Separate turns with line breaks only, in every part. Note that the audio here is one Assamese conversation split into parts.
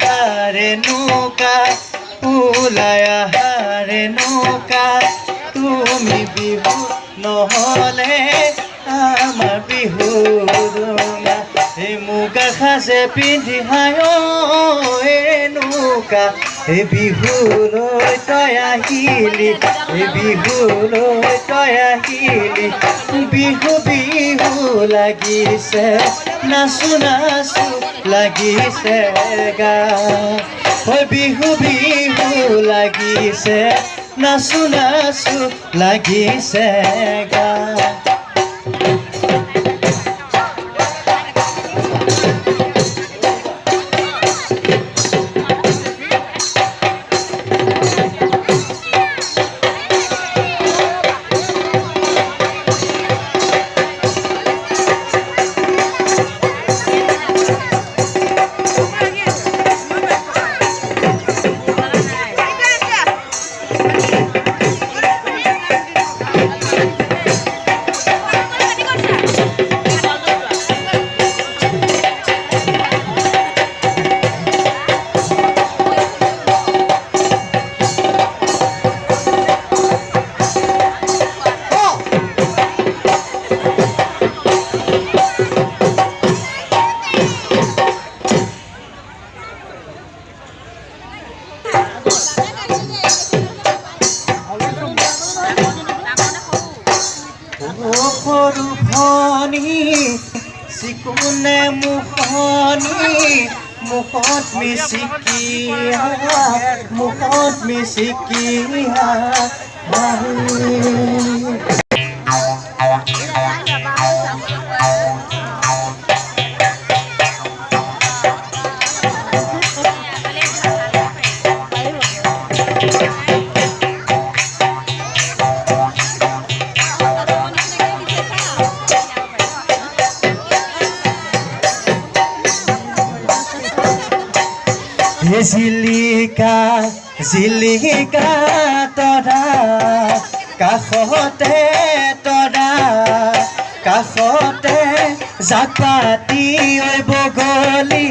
হারে নৌকা ওলাই হারে নৌকা তুমি বিহু নহলে আমার বিহু রঙা এই মুগা সাজে পিন্ধি হায় নৌকা এই বিহুলৈ তই আহিলি এই বিহুলৈ তই আহিলি বিহু বিহু লাগিছে নাচো নাচো লাগিছে গা ঐ বিহু বিহু লাগিছে নাচো নাচো লাগিছে গা সৰু ভনী চিকুনে মুখনি মুখত মিচিকিয়া মুখত মিচিকিয়া জিলিকা জিলিকা তৰা কাষতে তৰা কাষতে জাক পাতি ঐ বগলী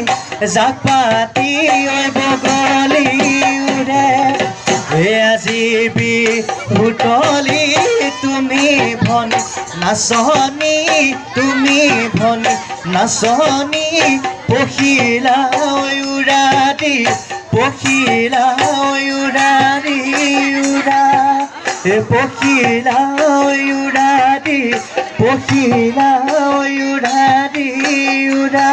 জাক পাতি ঐ বগলী উৰে আজি বিহুতলি তুমি ভনী নাচনী তুমি ভনী নাচনী পখিলা উৰাদি পখিলা উৰাদি উৰা পখিলা উৰাদি পখিলা উৰাদি উৰা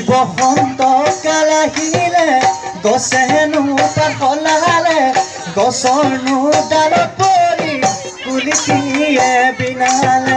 বসন্ত কাল আহিলে গছে হেনো পাত সলালে গছৰ ডালত পৰি কুলিটিয়ে বিনালে